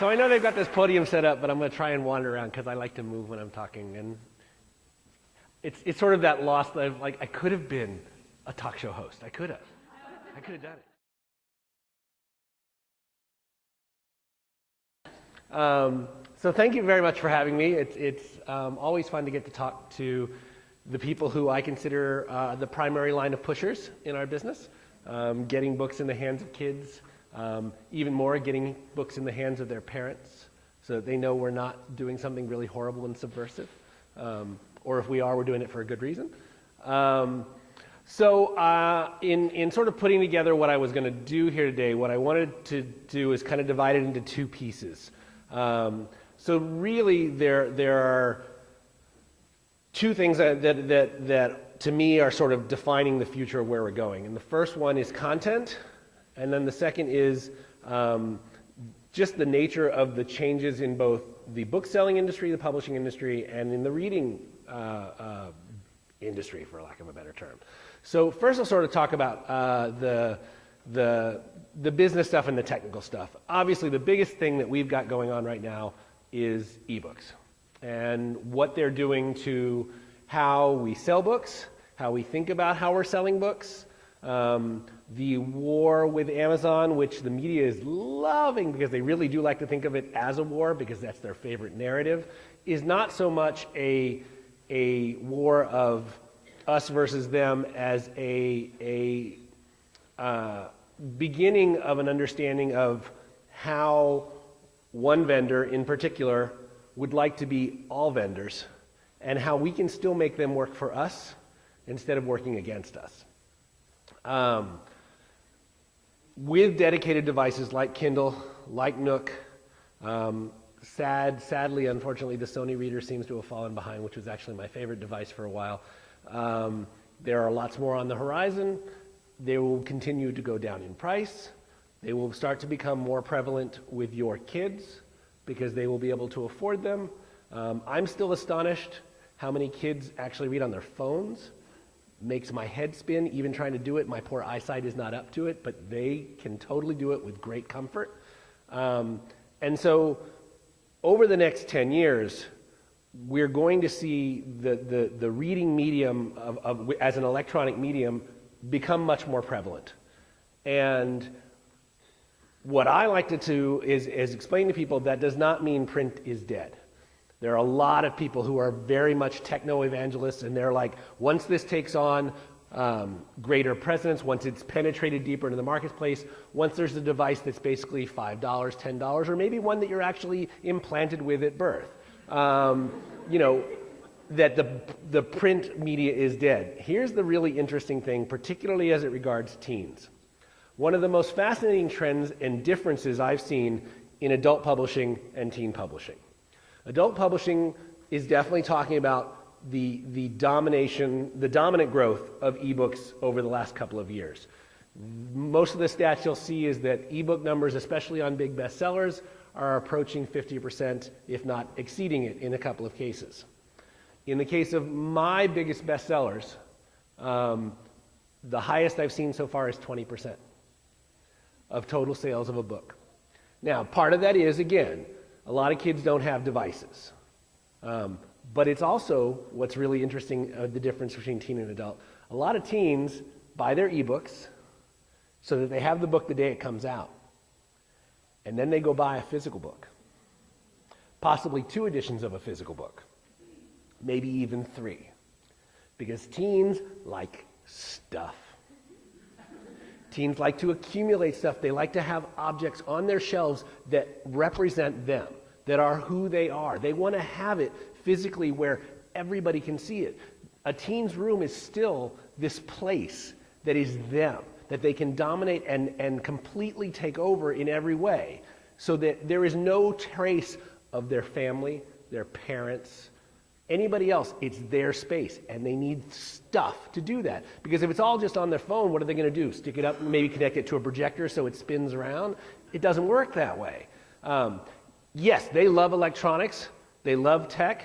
So I know they've got this podium set up, but I'm going to try and wander around because I like to move when I'm talking. And it's sort of that loss that I could have been a talk show host. I could have done it. So thank you very much for having me. It's always fun to get to talk to the people who I consider the primary line of pushers in our business, getting books in the hands of kids, even more getting books in the hands of their parents so that they know we're not doing something really horrible and subversive, or if we are, we're doing it for a good reason. So in sort of putting together what I was going to do here today, what I wanted to do is kind of divide it into two pieces. So really there are two things that to me are sort of defining the future of where we're going. And the first one is content, and then the second is just the nature of the changes in both the book selling industry, the publishing industry, and in the reading industry, for lack of a better term. So first I'll sort of talk about the business stuff and the technical stuff. Obviously the biggest thing that we've got going on right now is ebooks and what they're doing to how we sell books, how we think about how we're selling books. The war with Amazon, which the media is loving because they really do like to think of it as a war because that's their favorite narrative, is not so much a war of us versus them as a beginning of an understanding of how one vendor in particular would like to be all vendors and how we can still make them work for us instead of working against us. With dedicated devices like Kindle, like Nook, sadly, unfortunately, the Sony Reader seems to have fallen behind, which was actually my favorite device for a while. There are lots more on the horizon. They will continue to go down in price. They will start to become more prevalent with your kids because they will be able to afford them. I'm still astonished how many kids actually read on their phones. Makes my head spin, even trying to do it. My poor eyesight is not up to it, but they can totally do it with great comfort. And so over the next 10 years, we're going to see the reading medium as an electronic medium become much more prevalent. And what I like to do is explain to people that does not mean print is dead. There are a lot of people who are very much techno-evangelists, and they're like, once this takes on greater presence, once it's penetrated deeper into the marketplace, once there's a device that's basically $5, $10, or maybe one that you're actually implanted with at birth, that the print media is dead. Here's the really interesting thing, particularly as it regards teens. One of the most fascinating trends and differences I've seen in adult publishing and teen publishing. Adult publishing is definitely talking about the dominant growth of ebooks over the last couple of years. Most of the stats you'll see is that ebook numbers, especially on big bestsellers, are approaching 50%, if not exceeding it in a couple of cases. In the case of my biggest bestsellers, the highest I've seen so far is 20% of total sales of a book. Now, part of that is, again, a lot of kids don't have devices. But it's also, what's really interesting, the difference between teen and adult. A lot of teens buy their ebooks so that they have the book the day it comes out. And then they go buy a physical book. Possibly 2 editions of a physical book. Maybe even 3. Because teens like stuff. Teens like to accumulate stuff. They like to have objects on their shelves that represent them, that are who they are. They want to have it physically where everybody can see it. A teen's room is still this place that is them, that they can dominate and completely take over in every way, so that there is no trace of their family, their parents, anybody else. It's their space, and they need stuff to do that. Because if it's all just on their phone, what are they going to do? Stick it up and maybe connect it to a projector so it spins around? It doesn't work that way. Yes, they love electronics, they love tech,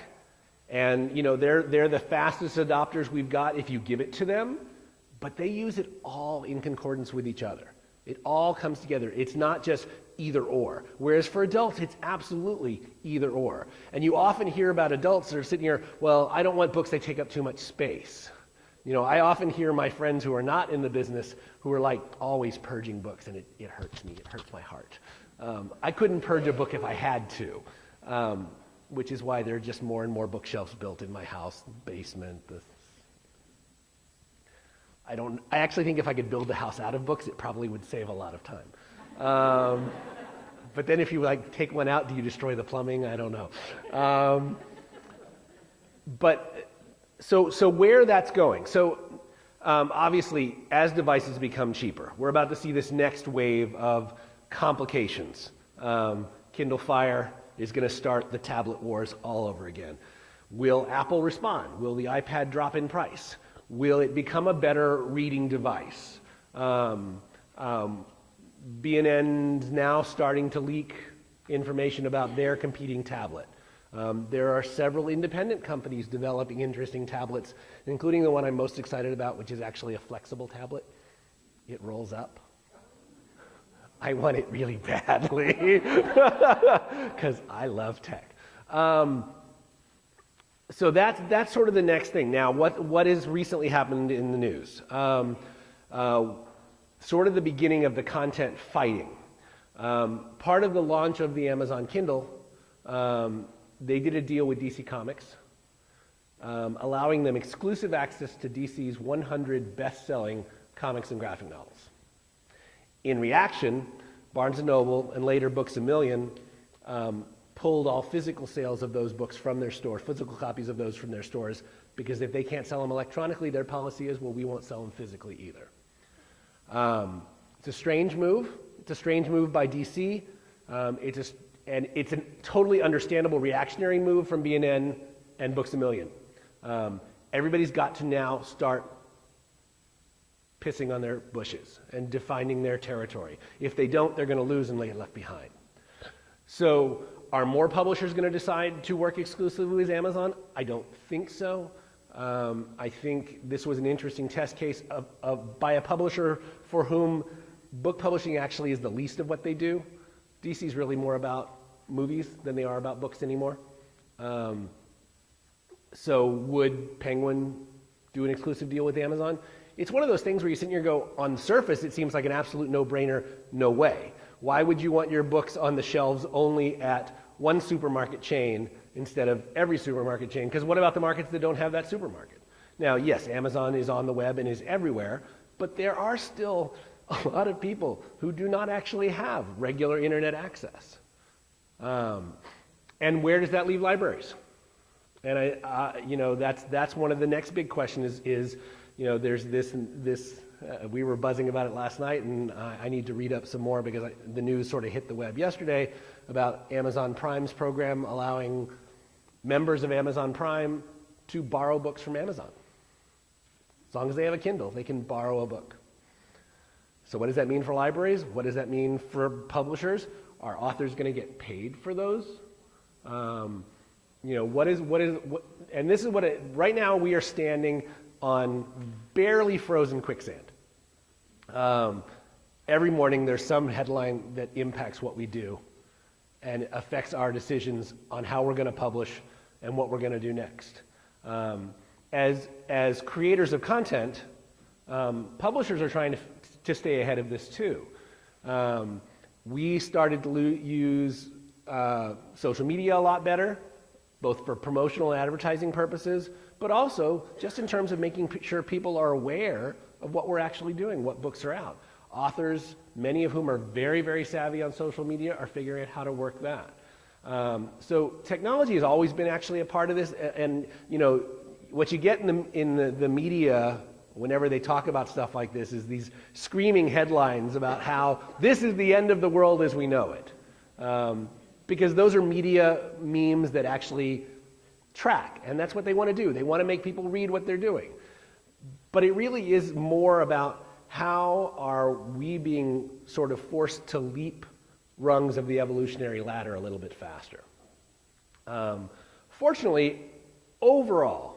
and they're the fastest adopters we've got if you give it to them, but they use it all in concordance with each other. It all comes together. It's not just either or. Whereas for adults, it's absolutely either or. And you often hear about adults that are sitting here, well, I don't want books that take up too much space. You know, I often hear my friends who are not in the business who are like always purging books, and it hurts me. It hurts my heart. I couldn't purge a book if I had to, which is why there are just more and more bookshelves built in my house, basement. I actually think if I could build the house out of books, it probably would save a lot of time. But then if you like take one out, do you destroy the plumbing? I don't know. So where that's going. So obviously, as devices become cheaper, we're about to see this next wave of complications. Kindle Fire is going to start the tablet wars all over again. Will Apple respond? Will the iPad drop in price? Will it become a better reading device? B&N's now starting to leak information about their competing tablet. There are several independent companies developing interesting tablets, including the one I'm most excited about, which is actually a flexible tablet. It rolls up. I want it really badly because I love tech. So that's sort of the next thing. Now, what has recently happened in the news? Sort of the beginning of the content fighting. Part of the launch of the Amazon Kindle, they did a deal with DC Comics, allowing them exclusive access to DC's 100 best-selling comics and graphic novels. In reaction, Barnes & Noble and later Books A Million pulled all physical sales of those books from their stores, physical copies of those from their stores, because if they can't sell them electronically, their policy is, well, we won't sell them physically either. It's a strange move. It's a strange move by DC. And it's a totally understandable reactionary move from B&N and Books A Million. Everybody's got to now start pissing on their bushes and defining their territory. If they don't, they're going to lose and get left behind. So are more publishers going to decide to work exclusively with Amazon? I don't think so. I think this was an interesting test case by a publisher for whom book publishing actually is the least of what they do. DC's really more about movies than they are about books anymore. So would Penguin do an exclusive deal with Amazon? It's one of those things where you sit here and go, on the surface, it seems like an absolute no-brainer, no way. Why would you want your books on the shelves only at one supermarket chain instead of every supermarket chain? Because what about the markets that don't have that supermarket? Now, yes, Amazon is on the web and is everywhere, but there are still a lot of people who do not actually have regular internet access. And where does that leave libraries? And that's one of the next big questions is there's this we were buzzing about it last night, and I need to read up some more because the news sort of hit the web yesterday about Amazon Prime's program allowing members of Amazon Prime to borrow books from Amazon. As long as they have a Kindle, they can borrow a book. So what does that mean for libraries? What does that mean for publishers? Are authors going to get paid for those? And this is right now we are standing on barely frozen quicksand. Every morning there's some headline that impacts what we do and affects our decisions on how we're going to publish and what we're going to do next. As creators of content, publishers are trying to stay ahead of this too. We started to use social media a lot better, both for promotional and advertising purposes, but also just in terms of making sure people are aware of what we're actually doing, what books are out. Authors, many of whom are very, very savvy on social media, are figuring out how to work that. So technology has always been actually a part of this, and what you get in the media whenever they talk about stuff like this is these screaming headlines about how this is the end of the world as we know it. Because those are media memes that actually track, and that's what they want to do. They want to make people read what they're doing. But it really is more about how are we being sort of forced to leap rungs of the evolutionary ladder a little bit faster. Fortunately, overall,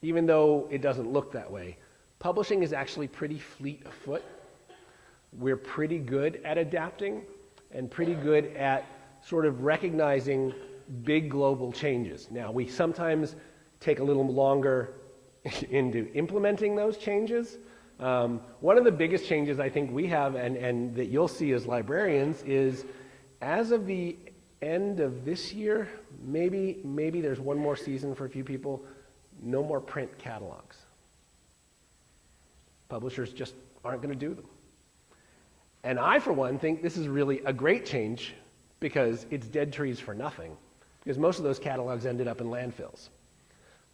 even though it doesn't look that way, publishing is actually pretty fleet of foot. we're pretty good at adapting and pretty good at sort of recognizing big global changes. Now, we sometimes take a little longer into implementing those changes. One of the biggest changes I think we have and that you'll see as librarians is, as of the end of this year, maybe there's one more season for a few people, no more print catalogs. Publishers just aren't going to do them. And I, for one, think this is really a great change because it's dead trees for nothing, because most of those catalogs ended up in landfills.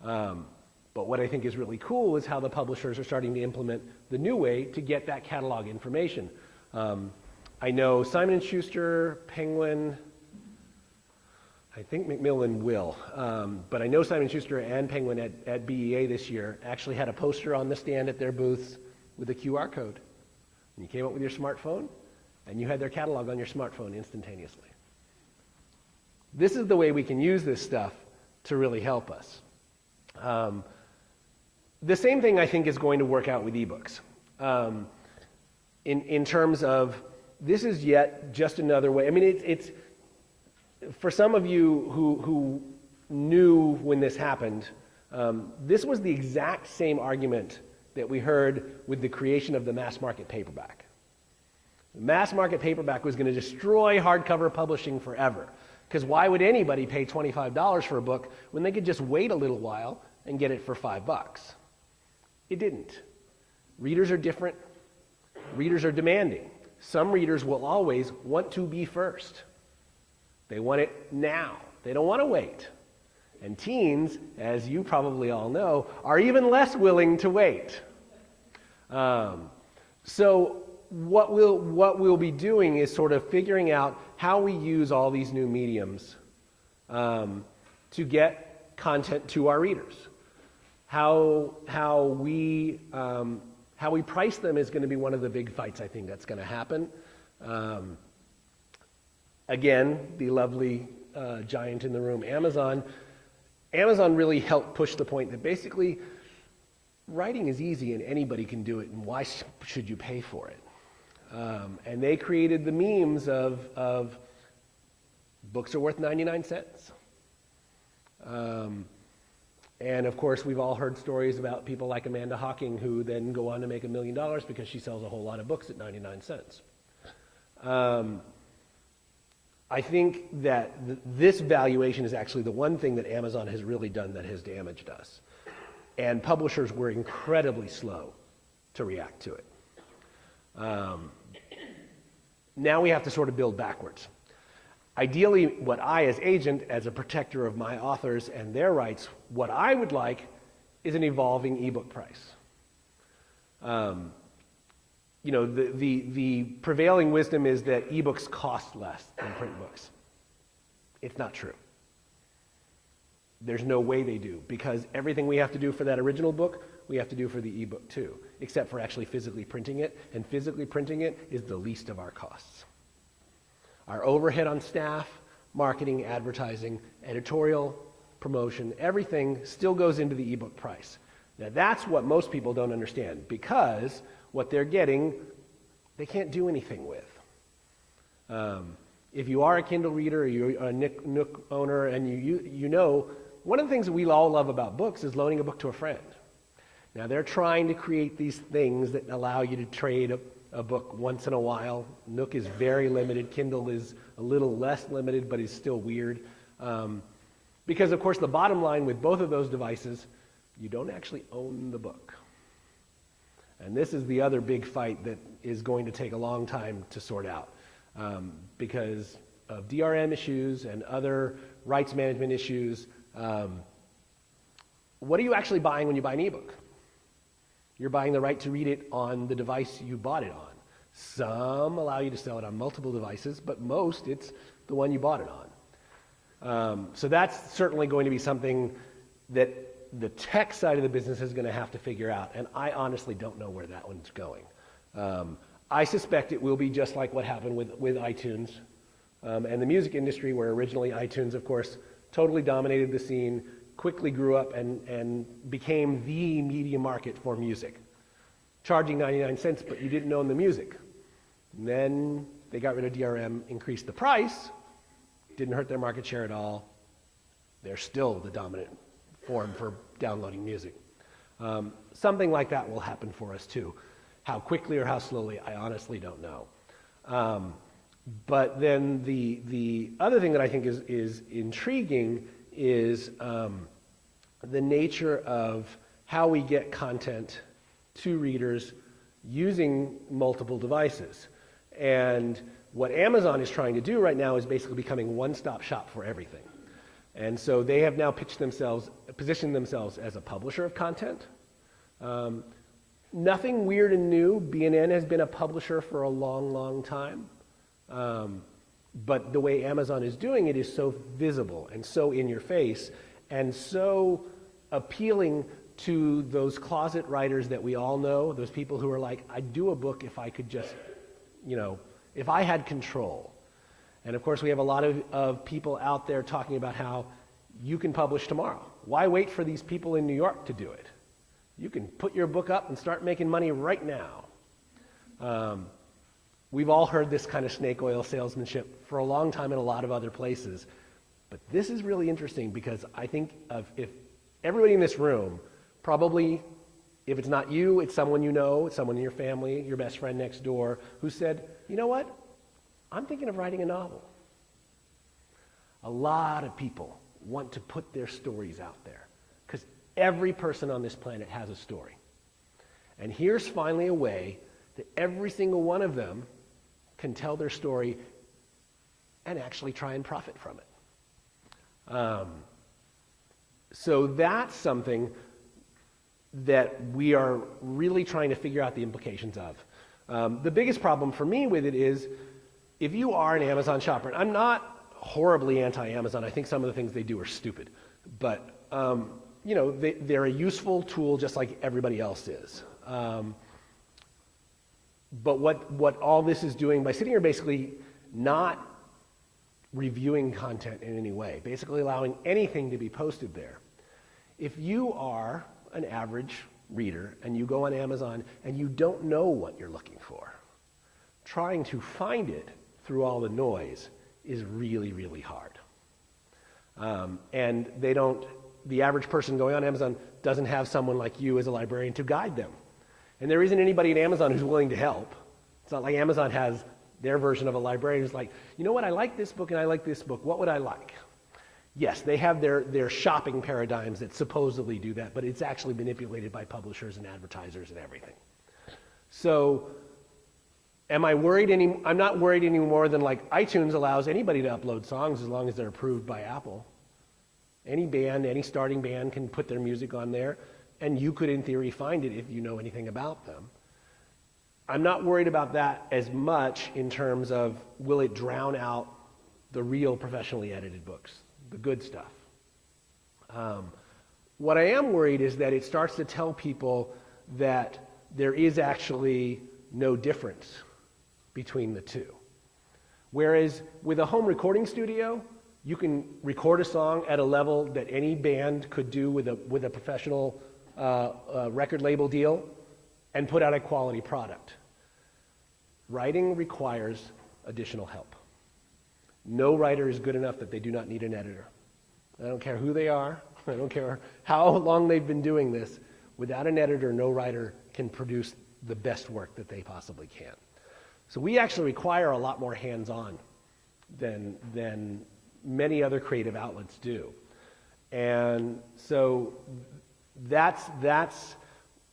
But what I think is really cool is how the publishers are starting to implement the new way to get that catalog information. I know Simon & Schuster, Penguin, I think Macmillan will, but I know Simon & Schuster and Penguin at BEA this year actually had a poster on the stand at their booths with a QR code. And you came up with your smartphone, and you had their catalog on your smartphone instantaneously. This is the way we can use this stuff to really help us. The same thing, I think, is going to work out with ebooks. In terms of, this is yet just another way. I mean, it's for some of you who knew when this happened, this was the exact same argument that we heard with the creation of the mass market paperback. The mass market paperback was going to destroy hardcover publishing forever. Because why would anybody pay $25 for a book when they could just wait a little while and get it for $5? It didn't. Readers are different. Readers are demanding. Some readers will always want to be first. They want it now. They don't want to wait. And teens, as you probably all know, are even less willing to wait. So what we'll be doing is sort of figuring out how we use all these new mediums to get content to our readers. How we price them is going to be one of the big fights I think that's going to happen. Again, the lovely giant in the room, Amazon really helped push the point that basically writing is easy and anybody can do it, and why should you pay for it? And they created the memes of books are worth 99 cents. And of course, we've all heard stories about people like Amanda Hawking who then go on to make $1 million because she sells a whole lot of books at 99 cents. I think that this valuation is actually the one thing that Amazon has really done that has damaged us. And publishers were incredibly slow to react to it. Now we have to sort of build backwards. Ideally, what I, as agent, as a protector of my authors and their rights, what I would like is an evolving ebook price. You know, the prevailing wisdom is that ebooks cost less than print books. It's not true. There's no way they do, because everything we have to do for that original book, we have to do for the ebook too, except for actually physically printing it, and physically printing it is the least of our costs. Our overhead on staff, marketing, advertising, editorial, promotion, everything still goes into the ebook price. Now that's what most people don't understand, because what they're getting, they can't do anything with. If you are a Kindle reader or you're a Nook owner, and you know, one of the things that we all love about books is loaning a book to a friend. Now they're trying to create these things that allow you to trade a book once in a while. Nook is very limited. Kindle is a little less limited, but is still weird. Because of course the bottom line with both of those devices, you don't actually own the book. And this is the other big fight that is going to take a long time to sort out, because of DRM issues and other rights management issues. What are you actually buying when you buy an ebook? You're buying the right to read it on the device you bought it on. Some allow you to sell it on multiple devices, but most it's the one you bought it on. So that's certainly going to be something that the tech side of the business is going to have to figure out, and I honestly don't know where that one's going. I suspect it will be just like what happened with iTunes and the music industry, where originally iTunes, of course, totally dominated the scene, quickly grew up and became the media market for music. Charging 99 cents, but you didn't own the music. And then they got rid of DRM, increased the price, didn't hurt their market share at all. They're still the dominant form for downloading music. Something like that will happen for us too. How quickly or how slowly, I honestly don't know. But then the other thing that I think is intriguing is the nature of how we get content to readers using multiple devices. And what Amazon is trying to do right now is basically becoming one-stop shop for everything. And so they have now positioned themselves as a publisher of content. Nothing weird and new. B&N has been a publisher for a long, long time. But the way Amazon is doing it is so visible and so in your face and so appealing to those closet writers that we all know, those people who are like, I'd do a book if I could just, if I had control. And of course, we have a lot of people out there talking about how you can publish tomorrow. Why wait for these people in New York to do it? You can put your book up and start making money right now. We've all heard this kind of snake oil salesmanship for a long time in a lot of other places. But this is really interesting because I think if everybody in this room, probably, if it's not you, it's someone you know, it's someone in your family, your best friend next door, who said, you know what? I'm thinking of writing a novel. A lot of people want to put their stories out there because every person on this planet has a story. And here's finally a way that every single one of them can tell their story and actually try and profit from it. So that's something that we are really trying to figure out the implications of. The biggest problem for me with it is if you are an Amazon shopper, and I'm not horribly anti-Amazon, I think some of the things they do are stupid, but they're a useful tool just like everybody else is. But what all this is doing by sitting here basically not reviewing content in any way, basically allowing anything to be posted there. If you are an average reader and you go on Amazon and you don't know what you're looking for, trying to find it through all the noise is really, really hard. And the average person going on Amazon doesn't have someone like you as a librarian to guide them. And there isn't anybody at Amazon who's willing to help. It's not like Amazon has their version of a librarian who's like, you know what, I like this book and I like this book. What would I like? Yes, they have their shopping paradigms that supposedly do that, but it's actually manipulated by publishers and advertisers and everything. So am I worried I'm not worried any more than like iTunes allows anybody to upload songs as long as they're approved by Apple. Any band, any starting band can put their music on there, and you could, in theory, find it if you know anything about them. I'm not worried about that as much in terms of will it drown out the real professionally edited books, the good stuff. What I am worried is that it starts to tell people that there is actually no difference between the two. Whereas with a home recording studio, you can record a song at a level that any band could do with a professional record label deal and put out a quality product. Writing requires additional help. No writer is good enough that they do not need an editor. I don't care who they are. I don't care how long they've been doing this. Without an editor, no writer can produce the best work that they possibly can. So we actually require a lot more hands-on than many other creative outlets do. And so that's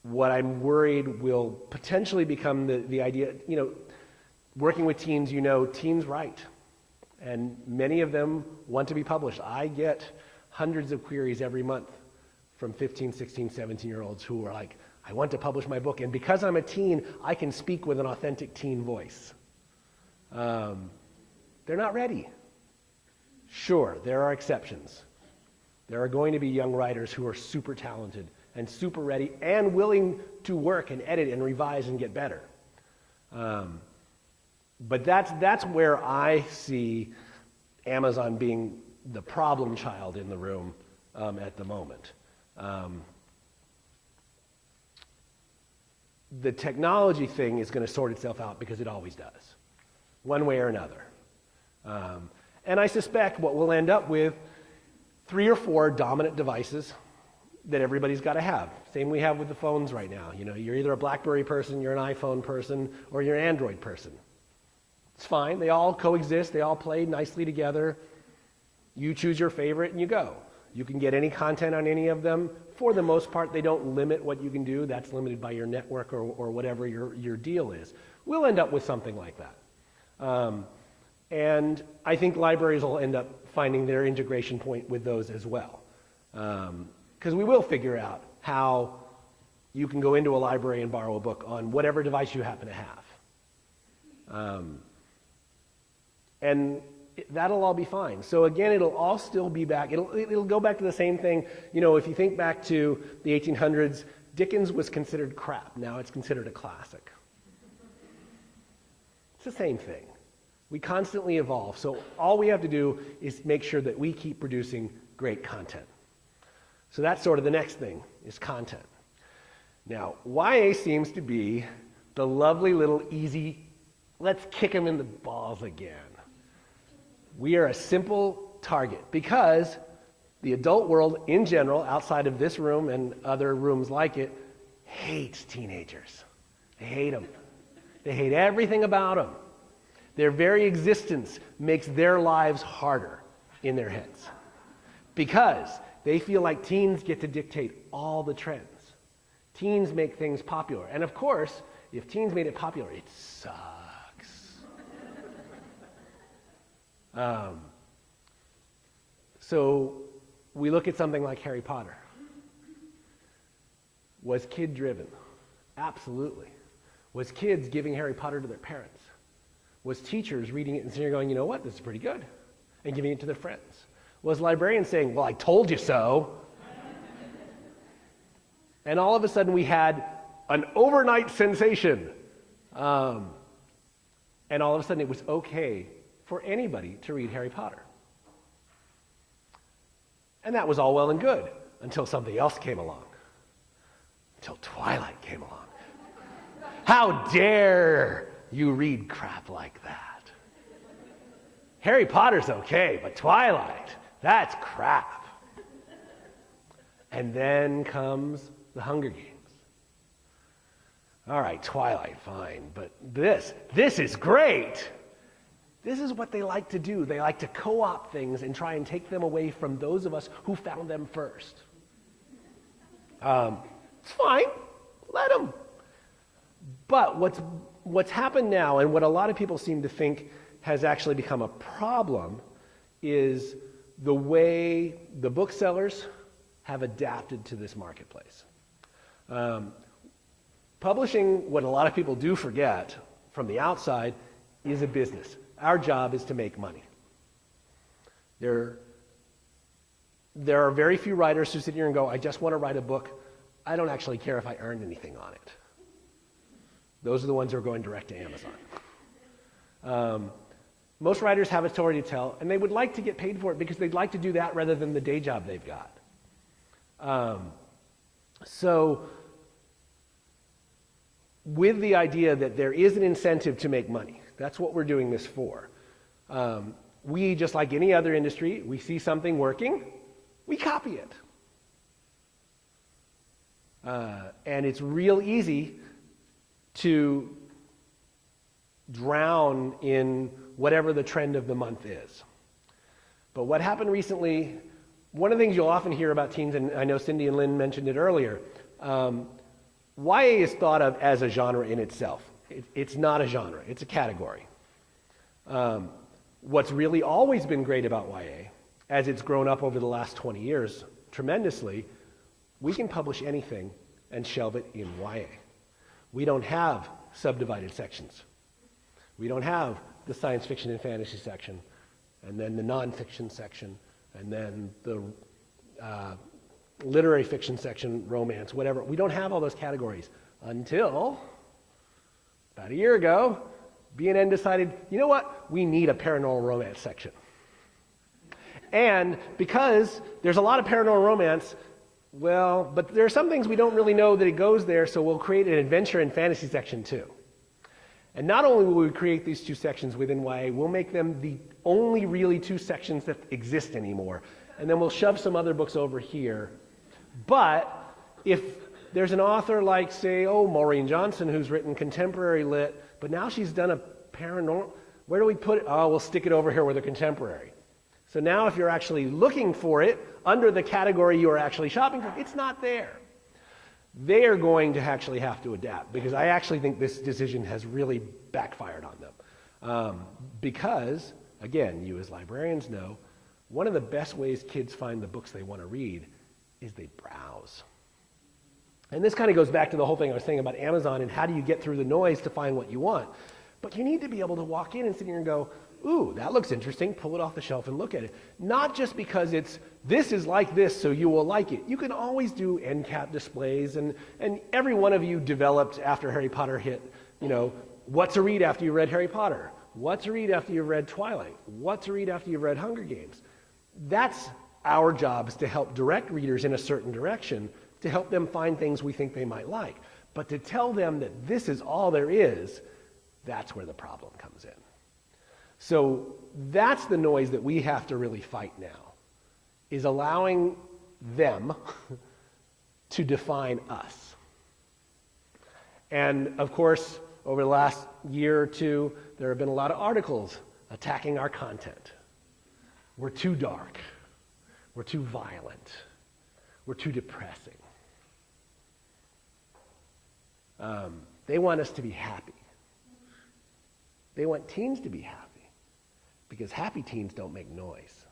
what I'm worried will potentially become the idea. Working with teens, teens write. And many of them want to be published. I get hundreds of queries every month from 15, 16, 17-year-olds who are like, I want to publish my book. And because I'm a teen, I can speak with an authentic teen voice. They're not ready. Sure, there are exceptions. There are going to be young writers who are super talented and super ready and willing to work and edit and revise and get better. But that's where I see Amazon being the problem child in the room at the moment. the technology thing is going to sort itself out because it always does, one way or another. And I suspect what we'll end up with 3 or 4 dominant devices that everybody's got to have. Same we have with the phones right now. You know, you're either a BlackBerry person, you're an iPhone person, or you're an Android person. It's fine. They all coexist. They all play nicely together. You choose your favorite and you go. You can get any content on any of them. For the most part, they don't limit what you can do. That's limited by your network or whatever your deal is. We'll end up with something like that. And I think libraries will end up finding their integration point with those as well. Because we will figure out how you can go into a library and borrow a book on whatever device you happen to have. And that'll all be fine. So again, it'll all still be back. It'll go back to the same thing. You know, if you think back to the 1800s, Dickens was considered crap. Now it's considered a classic. It's the same thing. We constantly evolve. So all we have to do is make sure that we keep producing great content. So that's sort of the next thing, is content. Now, YA seems to be the lovely little easy, let's kick them in the balls again. We are a simple target because the adult world in general, outside of this room and other rooms like it, hates teenagers. They hate them. They hate everything about them. Their very existence makes their lives harder in their heads because they feel like teens get to dictate all the trends. Teens make things popular. And of course, if teens made it popular, it sucks. So we look at something like Harry Potter. Was kid driven? Absolutely. Was kids giving Harry Potter to their parents? Was teachers reading it and sitting there going, you know what, this is pretty good, and giving it to their friends? Was librarians saying, well, I told you so? And all of a sudden we had an overnight sensation. And all of a sudden it was okay for anybody to read Harry Potter. And that was all well and good until something else came along. Until Twilight came along. How dare you read crap like that? Harry Potter's okay, but Twilight, that's crap. And then comes the Hunger Games. All right, Twilight, fine, but this is great. This is what they like to do. They like to co-opt things and try and take them away from those of us who found them first. It's fine, let them. But what's happened now, and what a lot of people seem to think has actually become a problem, is the way the booksellers have adapted to this marketplace. Publishing, what a lot of people do forget from the outside, is a business. Our job is to make money. There are very few writers who sit here and go, I just want to write a book. I don't actually care if I earn anything on it. Those are the ones who are going direct to Amazon. Most writers have a story to tell, and they would like to get paid for it because they'd like to do that rather than the day job they've got. So with the idea that there is an incentive to make money, that's what we're doing this for. We, just like any other industry, we see something working, we copy it. And it's real easy to drown in whatever the trend of the month is. But what happened recently, one of the things you'll often hear about teens, and I know Cindy and Lynn mentioned it earlier, YA is thought of as a genre in itself. It's not a genre, it's a category. What's really always been great about YA, as it's grown up over the last 20 years tremendously, we can publish anything and shelve it in YA. We don't have subdivided sections. We don't have the science fiction and fantasy section, and then the nonfiction section, and then the literary fiction section, romance, whatever. We don't have all those categories until about a year ago, B&N decided, you know what? We need a paranormal romance section. And because there's a lot of paranormal romance, Well, but there are some things we don't really know that it goes there, so we'll create an adventure and fantasy section too. And not only will we create these two sections within YA, we'll make them the only really two sections that exist anymore. And then we'll shove some other books over here. But if there's an author like, say, Maureen Johnson, who's written contemporary lit, but now she's done a paranormal, where do we put it? Oh, we'll stick it over here with a contemporary. So now if you're actually looking for it under the category you are actually shopping for, it's not there. They are going to actually have to adapt, because I actually think this decision has really backfired on them. Because, again, you as librarians know, one of the best ways kids find the books they want to read is they browse. And this kind of goes back to the whole thing I was saying about Amazon and how do you get through the noise to find what you want. But you need to be able to walk in and sit here and go, ooh, that looks interesting, pull it off the shelf and look at it. Not just because this is like this, so you will like it. You can always do end cap displays, and every one of you developed after Harry Potter hit, what to read after you read Harry Potter, what to read after you've read Twilight, what to read after you've read Hunger Games. That's our job, is to help direct readers in a certain direction, to help them find things we think they might like. But to tell them that this is all there is, that's where the problem comes in. So that's the noise that we have to really fight now, is allowing them to define us. And of course, over the last year or two, there have been a lot of articles attacking our content. We're too dark. We're too violent. We're too depressing. They want us to be happy. They want teens to be happy. Because happy teens don't make noise.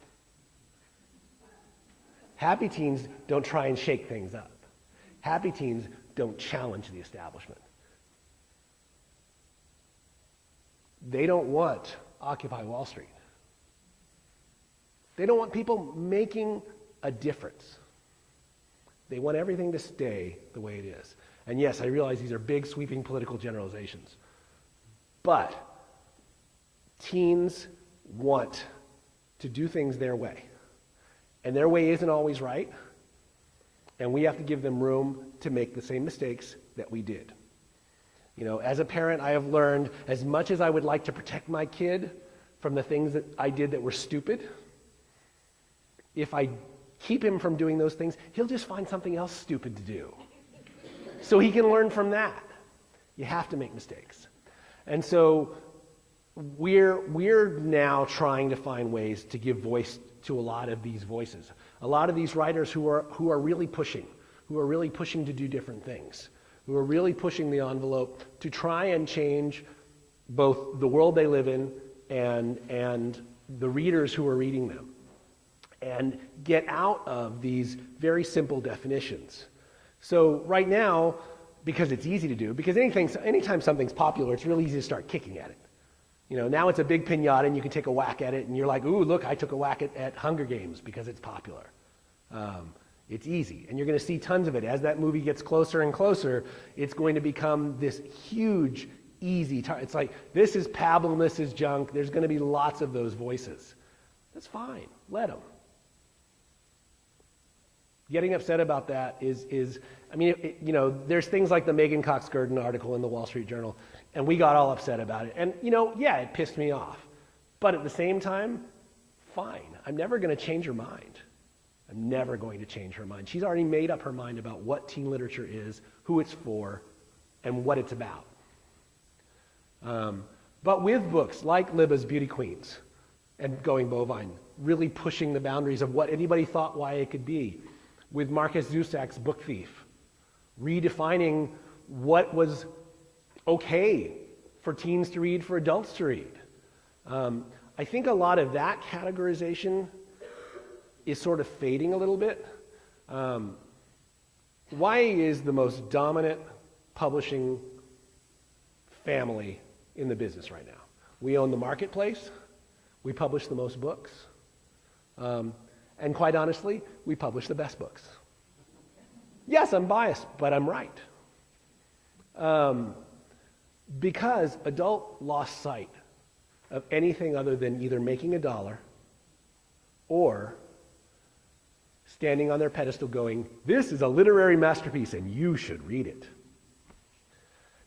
Happy teens don't try and shake things up. Happy teens don't challenge the establishment. They don't want Occupy Wall Street. They don't want people making a difference. They want everything to stay the way it is. And yes, I realize these are big, sweeping political generalizations. But teens want to do things their way. And their way isn't always right. And we have to give them room to make the same mistakes that we did. As a parent, I have learned, as much as I would like to protect my kid from the things that I did that were stupid, if I keep him from doing those things, he'll just find something else stupid to do. So he can learn from that. You have to make mistakes. And so we're now trying to find ways to give voice to a lot of these voices. A lot of these writers who are really pushing to do different things, who are really pushing the envelope to try and change both the world they live in and the readers who are reading them, and get out of these very simple definitions. So right now, because it's easy to do, because anytime something's popular, it's really easy to start kicking at it. Now it's a big piñata and you can take a whack at it and you're like, ooh, look, I took a whack at Hunger Games because it's popular. It's easy. And you're going to see tons of it. As that movie gets closer and closer, it's going to become this huge, easy it's like, this is pablum, this is junk. There's going to be lots of those voices. That's fine. Let them. Getting upset about that is there's things like the Megan Cox-Gurdon article in the Wall Street Journal, and we got all upset about it. And, it pissed me off. But at the same time, fine. I'm never going to change her mind. I'm never going to change her mind. She's already made up her mind about what teen literature is, who it's for, and what it's about. But with books like Libba's Beauty Queens and Going Bovine, really pushing the boundaries of what anybody thought YA could be, with Marcus Zusak's Book Thief, redefining what was okay for teens to read, for adults to read. I think a lot of that categorization is sort of fading a little bit. YA is the most dominant publishing family in the business right now. We own the marketplace. We publish the most books. And quite honestly, we publish the best books. Yes, I'm biased, but I'm right. Because adult lost sight of anything other than either making a dollar or standing on their pedestal going, this is a literary masterpiece and you should read it.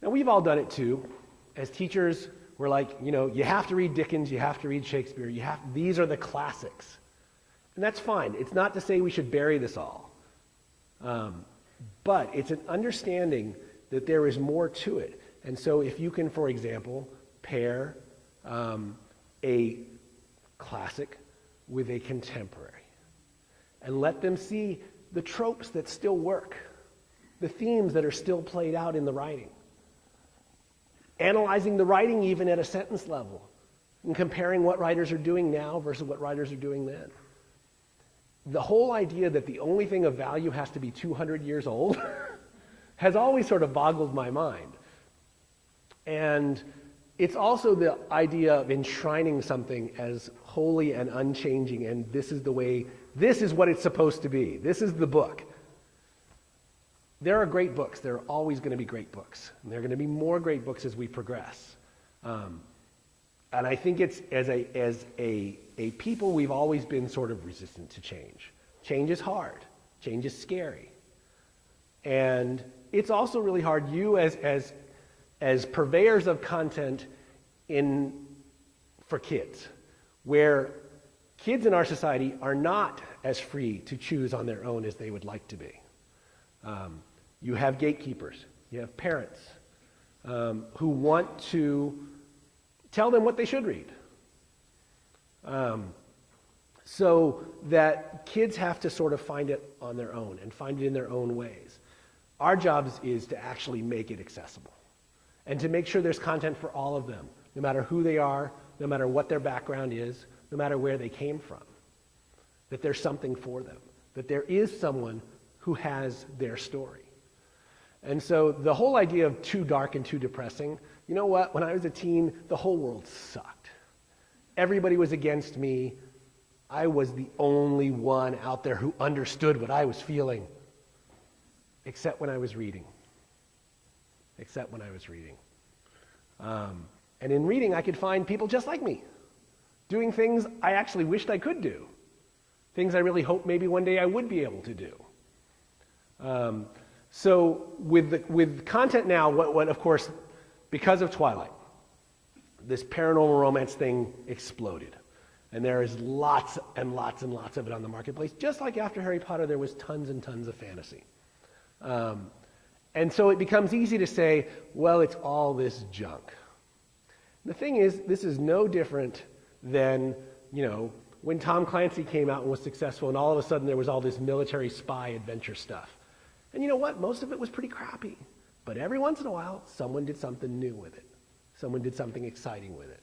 Now, we've all done it too. As teachers, we're like, you have to read Dickens, you have to read Shakespeare, these are the classics. And that's fine. It's not to say we should bury this all. But it's an understanding that there is more to it. And so if you can, for example, pair a classic with a contemporary and let them see the tropes that still work, the themes that are still played out in the writing, analyzing the writing even at a sentence level and comparing what writers are doing now versus what writers are doing then. The whole idea that the only thing of value has to be 200 years old has always sort of boggled my mind. And it's also the idea of enshrining something as holy and unchanging, and this is what it's supposed to be. This is the book. There are great books. There are always going to be great books. And there are going to be more great books as we progress. And I think it's, as a people, we've always been sort of resistant to change. Change is hard. Change is scary. And it's also really hard, you as purveyors of content for kids, where kids in our society are not as free to choose on their own as they would like to be. You have gatekeepers. You have parents who want to tell them what they should read. So that kids have to sort of find it on their own and find it in their own ways. Our job is to actually make it accessible and to make sure there's content for all of them, no matter who they are, no matter what their background is, no matter where they came from, that there's something for them, that there is someone who has their story. And so the whole idea of too dark and too depressing, you know what? When I was a teen, the whole world sucked. Everybody was against me. I was the only one out there who understood what I was feeling, except when I was reading. And in reading, I could find people just like me, doing things I actually wished I could do, things I really hoped maybe one day I would be able to do. So with content now, what of course, because of Twilight, this paranormal romance thing exploded. And there is lots and lots and lots of it on the marketplace. Just like after Harry Potter, there was tons and tons of fantasy. And so it becomes easy to say, well, it's all this junk. The thing is, this is no different than, when Tom Clancy came out and was successful, and all of a sudden there was all this military spy adventure stuff. And you know what? Most of it was pretty crappy. But every once in a while, someone did something new with it. Someone did something exciting with it.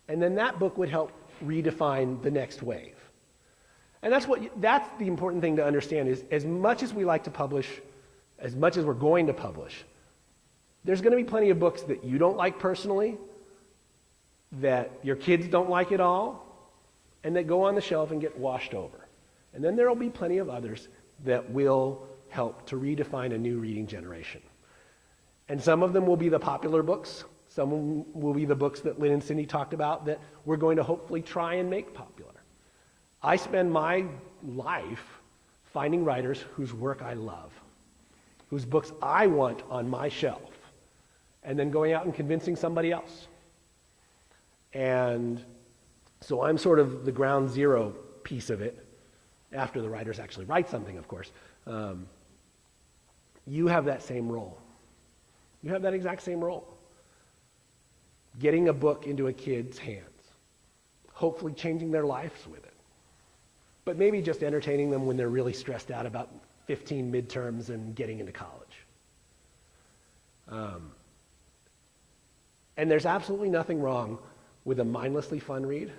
And then that book would help redefine the next wave. And that's the important thing to understand is, as much as we like to publish, as much as we're going to publish, there's going to be plenty of books that you don't like personally, that your kids don't like at all, and that go on the shelf and get washed over. And then there will be plenty of others that will help to redefine a new reading generation. And some of them will be the popular books. Some will be the books that Lynn and Cindy talked about that we're going to hopefully try and make popular. I spend my life finding writers whose work I love, whose books I want on my shelf, and then going out and convincing somebody else. And so I'm sort of the ground zero piece of it, after the writers actually write something, of course. You have that same role. You have that exact same role. Getting a book into a kid's hands, hopefully changing their lives with it, but maybe just entertaining them when they're really stressed out about 15 midterms and getting into college. And there's absolutely nothing wrong with a mindlessly fun read.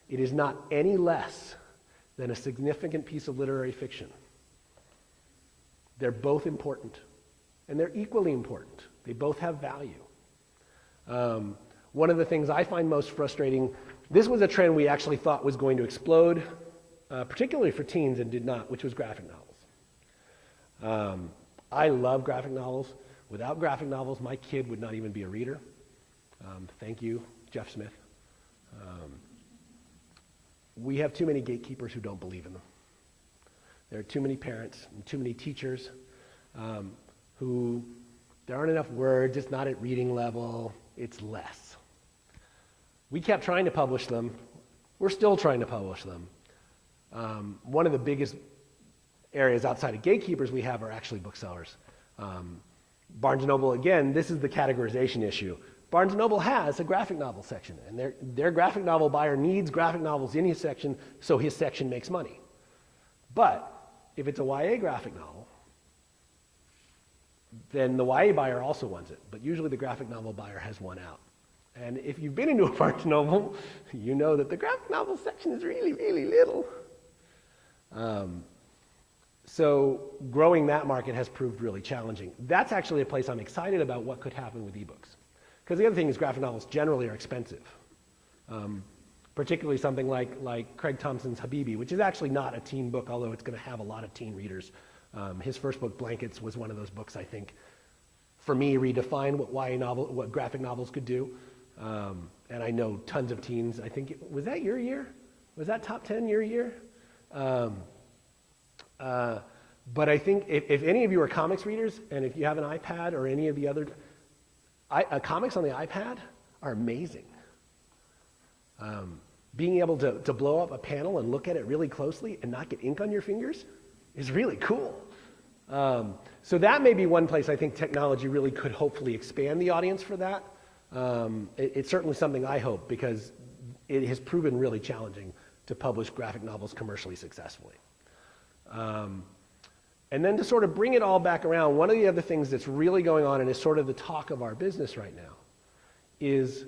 It is not any less than a significant piece of literary fiction. They're both important, and they're equally important. They both have value. One of the things I find most frustrating, this was a trend we actually thought was going to explode, particularly for teens, and did not, which was graphic novels. I love graphic novels. Without graphic novels, my kid would not even be a reader. Thank you, Jeff Smith. We have too many gatekeepers who don't believe in them. There are too many parents and too many teachers who, there aren't enough words, it's not at reading level, it's less. We kept trying to publish them. We're still trying to publish them. One of the biggest areas outside of gatekeepers we have are actually booksellers. Barnes & Noble, again, this is the categorization issue. Barnes & Noble has a graphic novel section, and their graphic novel buyer needs graphic novels in his section, so his section makes money. But if it's a YA graphic novel, then the YA buyer also wants it, but usually the graphic novel buyer has one out. And if you've been into a Barnes & Noble, you know that the graphic novel section is really, really little. So growing that market has proved really challenging. That's actually a place I'm excited about what could happen with ebooks. Because the other thing is graphic novels generally are expensive. Particularly something like Craig Thompson's Habibi, which is actually not a teen book, although it's going to have a lot of teen readers. His first book, Blankets, was one of those books I think, for me, redefined what graphic novels could do. And I know tons of teens. I think, was that your year? Was that top 10 your year? But I think if any of you are comics readers, and if you have an iPad or any of the other, comics on the iPad are amazing. Being able to blow up a panel and look at it really closely and not get ink on your fingers is really cool. So that may be one place I think technology really could hopefully expand the audience for that. It's certainly something I hope, because it has proven really challenging to publish graphic novels commercially successfully. And then to sort of bring it all back around, one of the other things that's really going on, and is sort of the talk of our business right now, is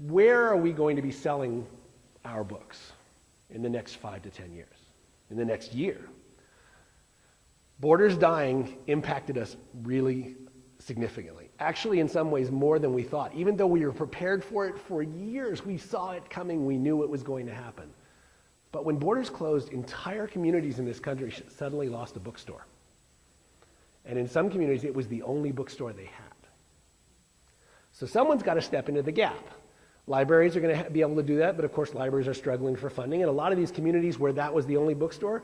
where are we going to be selling our books in the next 5 to 10 years, in the next year? Borders dying impacted us really significantly. Actually, in some ways, more than we thought. Even though we were prepared for it for years, we saw it coming, we knew it was going to happen. But when borders closed, entire communities in this country suddenly lost a bookstore. And in some communities, it was the only bookstore they had. So someone's got to step into the gap. Libraries are going to be able to do that, but of course libraries are struggling for funding. And a lot of these communities where that was the only bookstore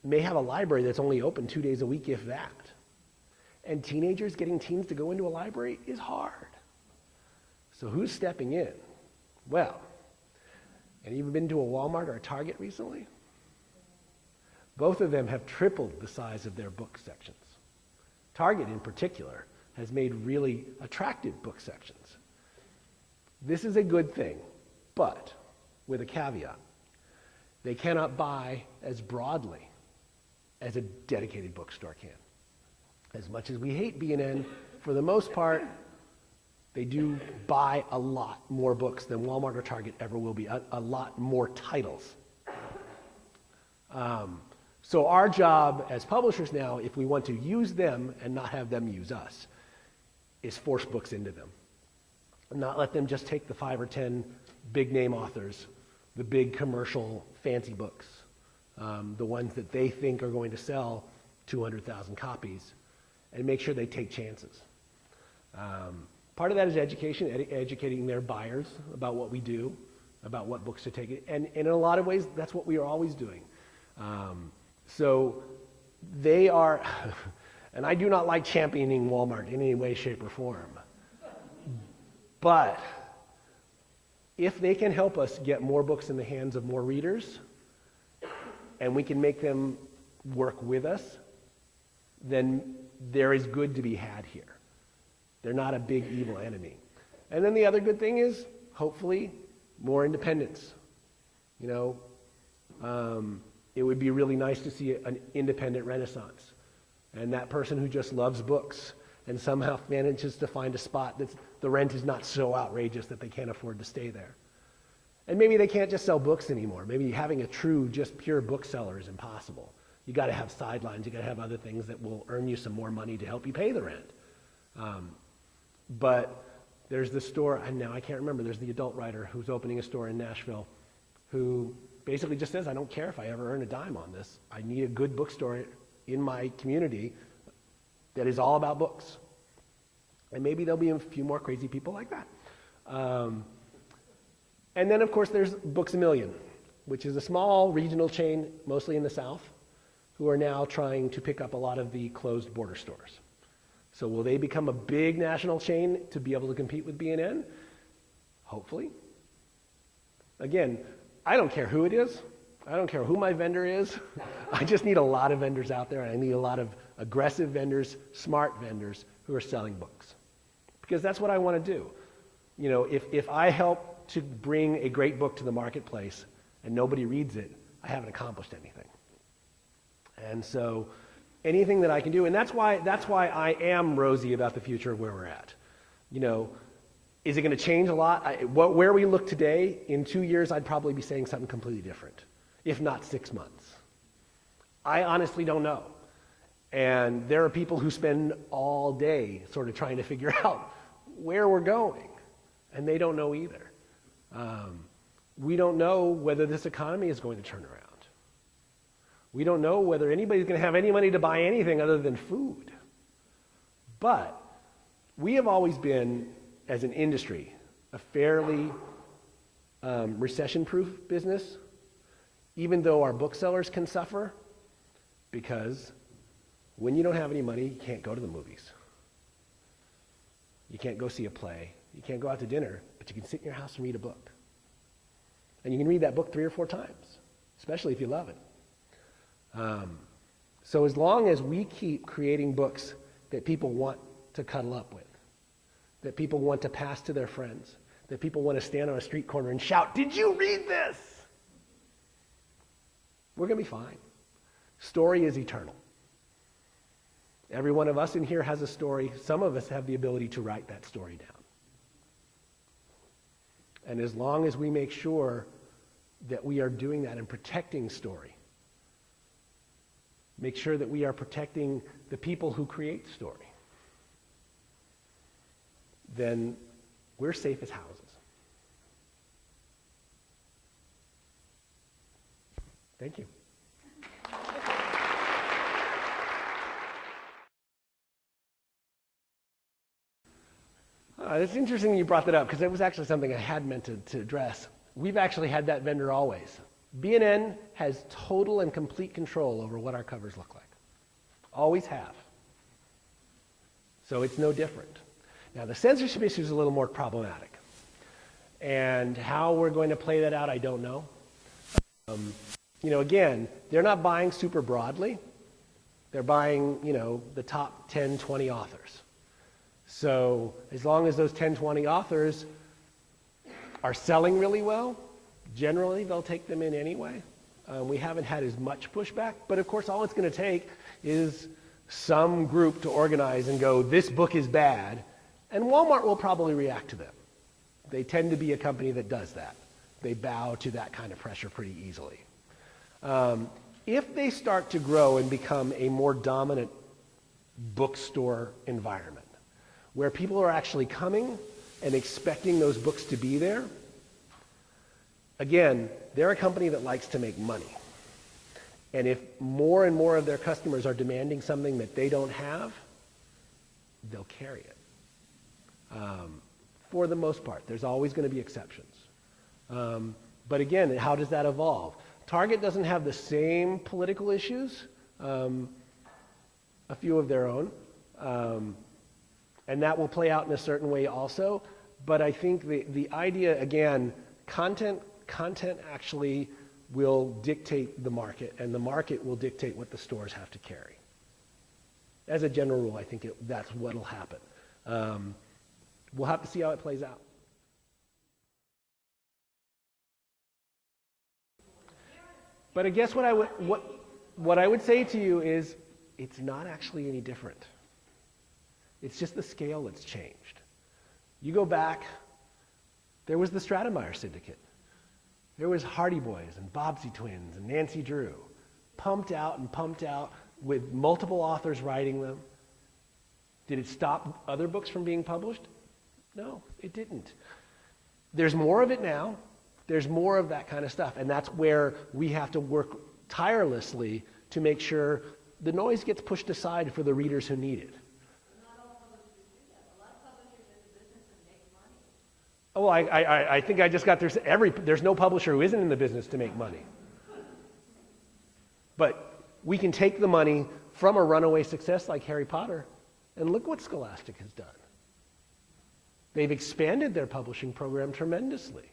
may have a library that's only open 2 days a week, if that. And teenagers, getting teens to go into a library is hard. So who's stepping in? Well, have you been to a Walmart or a Target recently? Both of them have tripled the size of their book sections. Target in particular has made really attractive book sections. This is a good thing, but with a caveat. They cannot buy as broadly as a dedicated bookstore can. As much as we hate B&N, for the most part, they do buy a lot more books than Walmart or Target ever will be, a lot more titles. So our job as publishers now, if we want to use them and not have them use us, is force books into them. Not let them just take the 5 or 10 big name authors, the big commercial fancy books, the ones that they think are going to sell 200,000 copies, and make sure they take chances. Part of that is education, educating their buyers about what we do, about what books to take. And in a lot of ways, that's what we are always doing. So they are, and I do not like championing Walmart in any way, shape, or form. But if they can help us get more books in the hands of more readers, and we can make them work with us, then there is good to be had here. They're not a big evil enemy. And then the other good thing is, hopefully, more independence. You know, it would be really nice to see an independent renaissance. And that person who just loves books and somehow manages to find a spot that the rent is not so outrageous that they can't afford to stay there. And maybe they can't just sell books anymore. Maybe having a true, just pure bookseller is impossible. You got to have sidelines. You got to have other things that will earn you some more money to help you pay the rent. But there's the store, and now I can't remember, there's the adult writer who's opening a store in Nashville who basically just says, I don't care if I ever earn a dime on this. I need a good bookstore in my community that is all about books. And maybe there'll be a few more crazy people like that. And then, of course, there's Books A Million, which is a small regional chain, mostly in the South, who are now trying to pick up a lot of the closed border stores. So will they become a big national chain to be able to compete with B&N? Hopefully. Again, I don't care who it is. I don't care who my vendor is. I just need a lot of vendors out there, and I need a lot of aggressive vendors, smart vendors who are selling books. Because that's what I want to do. You know, if I help to bring a great book to the marketplace and nobody reads it, I haven't accomplished anything. And so anything that I can do, and that's why I am rosy about the future of where we're at. You know, is it going to change a lot? Where we look today, in 2 years, I'd probably be saying something completely different, if not 6 months. I honestly don't know. And there are people who spend all day sort of trying to figure out where we're going, and they don't know either. We don't know whether this economy is going to turn around. We don't know whether anybody's going to have any money to buy anything other than food. But we have always been, as an industry, a fairly recession-proof business, even though our booksellers can suffer, because when you don't have any money, you can't go to the movies. You can't go see a play. You can't go out to dinner, but you can sit in your house and read a book. And you can read that book 3 or 4 times, especially if you love it. So as long as we keep creating books that people want to cuddle up with, that people want to pass to their friends, that people want to stand on a street corner and shout, "Did you read this?" We're going to be fine. Story is eternal. Every one of us in here has a story. Some of us have the ability to write that story down. And as long as we make sure that we are doing that and protecting story, make sure that we are protecting the people who create story, then we're safe as houses. Thank you. It's interesting you brought that up, because it was actually something I had meant to address. We've actually had that vendor always. B&N has total and complete control over what our covers look like. Always have. So it's no different. Now, the censorship issue is a little more problematic. And how we're going to play that out, I don't know. You know, again, they're not buying super broadly. They're buying, you know, the top 10, 20 authors. So as long as those 10, 20 authors are selling really well, generally they'll take them in anyway. We haven't had as much pushback, but of course all it's going to take is some group to organize and go, "This book is bad," and Walmart will probably react to them. They tend to be a company that does that. They bow to that kind of pressure pretty easily. If they start to grow and become a more dominant bookstore environment, where people are actually coming and expecting those books to be there, again, they're a company that likes to make money. And if more and more of their customers are demanding something that they don't have, they'll carry it. For the most part. There's always going to be exceptions. But again, how does that evolve? Target doesn't have the same political issues, a few of their own. And that will play out in a certain way also. But I think the idea, again, content actually will dictate the market, and the market will dictate what the stores have to carry. As a general rule, I think that's what will happen. We'll have to see how it plays out. But I guess what I would say to you is, it's not actually any different. It's just the scale that's changed. You go back, there was the Stratemeyer Syndicate. There was Hardy Boys and Bobbsey Twins and Nancy Drew, pumped out with multiple authors writing them. Did it stop other books from being published? No, it didn't. There's more of it now. There's more of that kind of stuff, and that's where we have to work tirelessly to make sure the noise gets pushed aside for the readers who need it. Oh, I think I just got there's no publisher who isn't in the business to make money. But we can take the money from a runaway success like Harry Potter, and look what Scholastic has done. They've expanded their publishing program tremendously.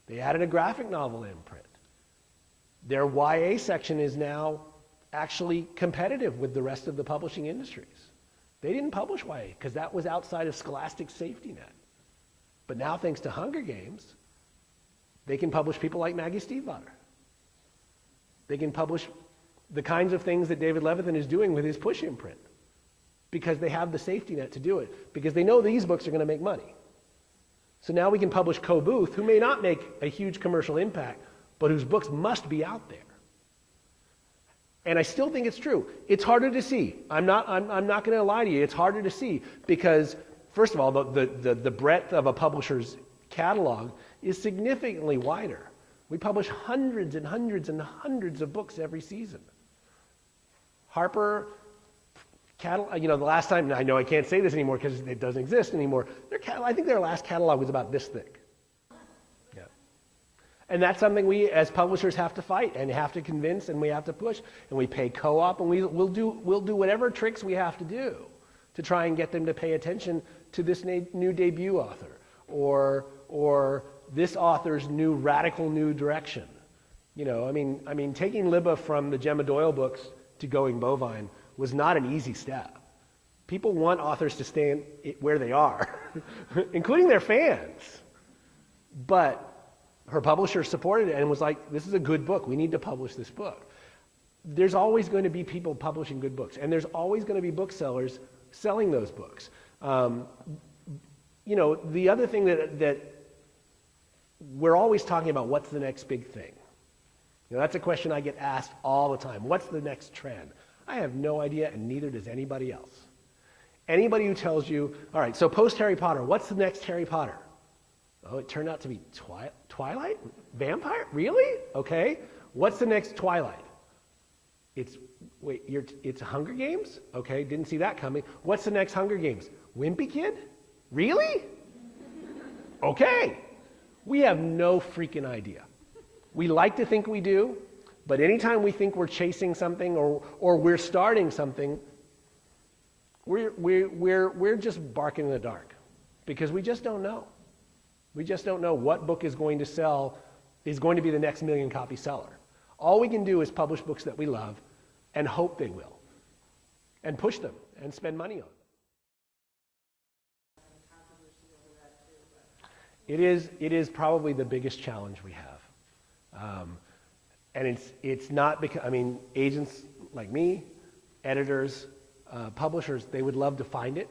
They added a graphic novel imprint. Their YA section is now actually competitive with the rest of the publishing industries. They didn't publish YA because that was outside of Scholastic's safety net. But now, thanks to Hunger Games, they can publish people like Maggie Stiefvater. They can publish the kinds of things that David Levithan is doing with his Push imprint because they have the safety net to do it, because they know these books are going to make money. So now we can publish Co Booth, who may not make a huge commercial impact, but whose books must be out there. And I still think it's true. It's harder to see. I'm not going to lie to you. It's harder to see because, first of all, the breadth of a publisher's catalog is significantly wider. We publish hundreds and hundreds and hundreds of books every season. Harper, the last time, I know I can't say this anymore because it doesn't exist anymore. I think their last catalog was about this thick. Yeah. And that's something we as publishers have to fight and have to convince, and we have to push, and we pay co-op, and we'll do whatever tricks we have to do to try and get them to pay attention to this new debut author or this author's new radical new direction. I mean, taking Libba from the Gemma Doyle books to Going Bovine was not an easy step. People want authors to stay where they are, including their fans. But her publisher supported it and was like, this is a good book. We need to publish this book. There's always going to be people publishing good books, and there's always going to be booksellers selling those books. The other thing that we're always talking about, what's the next big thing? That's a question I get asked all the time. What's the next trend? I have no idea, and neither does anybody else. Anybody who tells you, all right, so post Harry Potter, what's the next Harry Potter? Oh, it turned out to be Twilight? Vampire? Really? Okay. What's the next Twilight? It's Hunger Games? Okay, didn't see that coming. What's the next Hunger Games? Wimpy Kid? Really? Okay. We have no freaking idea. We like to think we do, but anytime we think we're chasing something or we're starting something, we're just barking in the dark because we just don't know. We just don't know what book is going to sell, is going to be the next million-copy seller. All we can do is publish books that we love and hope they will, and push them and spend money on them. It is probably the biggest challenge we have. And it's not because, agents like me, editors, publishers, they would love to find it.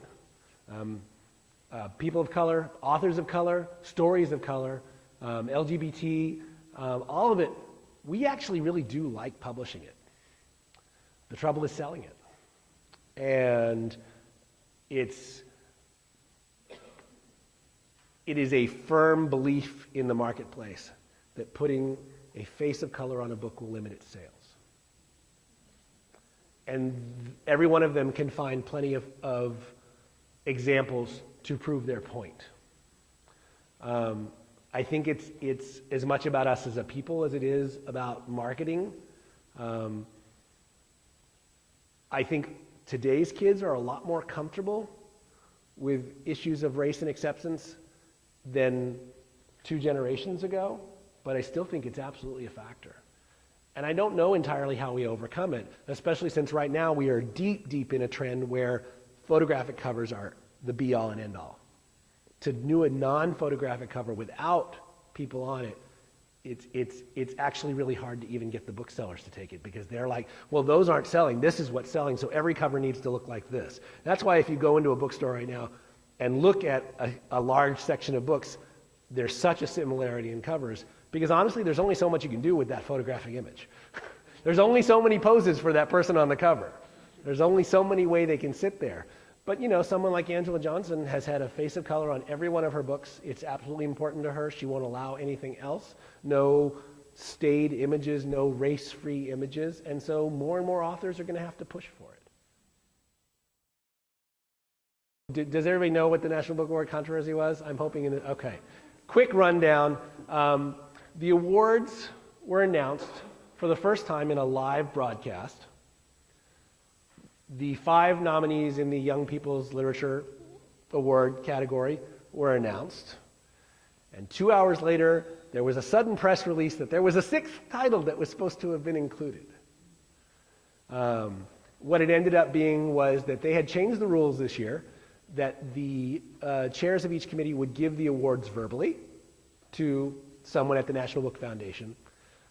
People of color, authors of color, stories of color, LGBT, all of it, we actually really do like publishing it. The trouble is selling it. And it is a firm belief in the marketplace that putting a face of color on a book will limit its sales. And every one of them can find plenty of examples to prove their point. I think it's as much about us as a people as it is about marketing. I think today's kids are a lot more comfortable with issues of race and acceptance than 2 generations ago, but I still think it's absolutely a factor. And I don't know entirely how we overcome it, especially since right now we are deep, deep in a trend where photographic covers are the be-all and end-all. To do a non-photographic cover without people on it, it's actually really hard to even get the booksellers to take it because they're like, well, those aren't selling. This is what's selling, so every cover needs to look like this. That's why if you go into a bookstore right now and look at a large section of books, there's such a similarity in covers because honestly, there's only so much you can do with that photographic image. There's only so many poses for that person on the cover. There's only so many ways they can sit there. But someone like Angela Johnson has had a face of color on every one of her books. It's absolutely important to her. She won't allow anything else. No stayed images, no race-free images. And so more and more authors are going to have to push for it. Does everybody know what the National Book Award controversy was? I'm hoping okay. Quick rundown. The awards were announced for the first time in a live broadcast The 5 nominees in the Young People's Literature Award category were announced. And 2 hours later, there was a sudden press release that there was a 6th title that was supposed to have been included. What it ended up being was that they had changed the rules this year, that the chairs of each committee would give the awards verbally to someone at the National Book Foundation,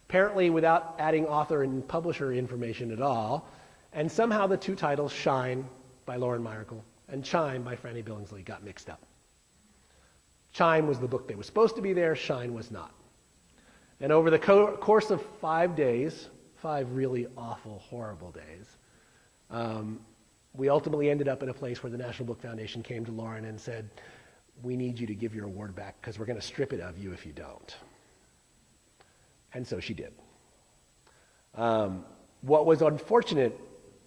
apparently without adding author and publisher information at all, and somehow the 2 titles, Shine by Lauren Myracle and Chime by Franny Billingsley, got mixed up. Chime was the book that was supposed to be there, Shine was not. And over the course of 5 days, 5 really awful, horrible days, we ultimately ended up in a place where the National Book Foundation came to Lauren and said, we need you to give your award back because we're going to strip it of you if you don't. And so she did. What was unfortunate,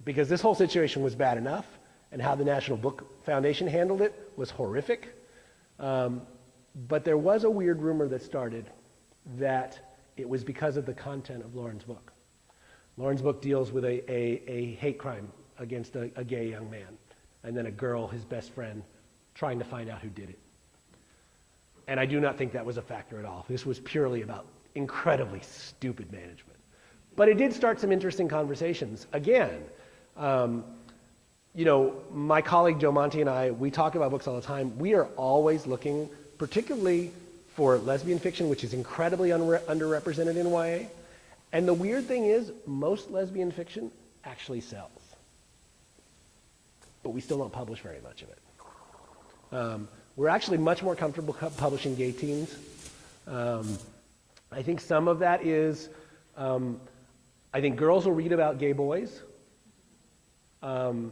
because this whole situation was bad enough, and how the National Book Foundation handled it was horrific, but there was a weird rumor that started that it was because of the content of Lauren's book. Lauren's book deals with a hate crime against a gay young man, and then a girl, his best friend, trying to find out who did it. And I do not think that was a factor at all. This was purely about incredibly stupid management. But it did start some interesting conversations. Again, my colleague Joe Monti and I, we talk about books all the time. We are always looking, particularly for lesbian fiction, which is incredibly underrepresented in YA. And the weird thing is, most lesbian fiction actually sells. But we still don't publish very much of it. We're actually much more comfortable publishing gay teens. I think some of that is, I think girls will read about gay boys. And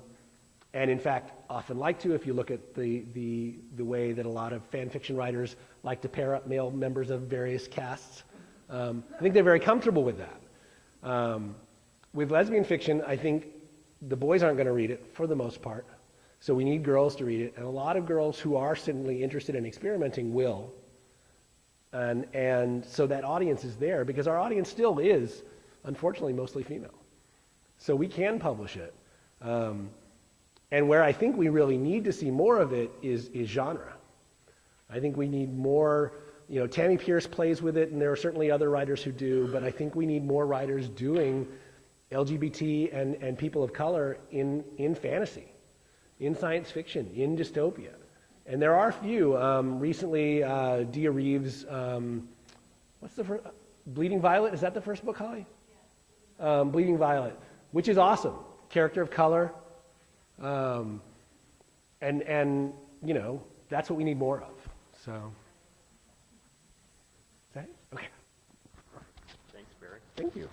in fact, often like to, if you look at the way that a lot of fan fiction writers like to pair up male members of various casts. I think they're very comfortable with that. With lesbian fiction, I think the boys aren't going to read it for the most part. So we need girls to read it. And a lot of girls who are certainly interested in experimenting will. And so that audience is there because our audience still is, unfortunately, mostly female. So we can publish it. And where I think we really need to see more of it is genre. I think we need more, Tammy Pierce plays with it, and there are certainly other writers who do, but I think we need more writers doing LGBT and people of color in fantasy, in science fiction, in dystopia. And there are a few. Recently, Dia Reeves, what's the first? Bleeding Violet, is that the first book, Holly? Yeah. Bleeding Violet, which is awesome. Character of color. And that's what we need more of. So, is that it? Okay. Thanks, Barry. Thank you.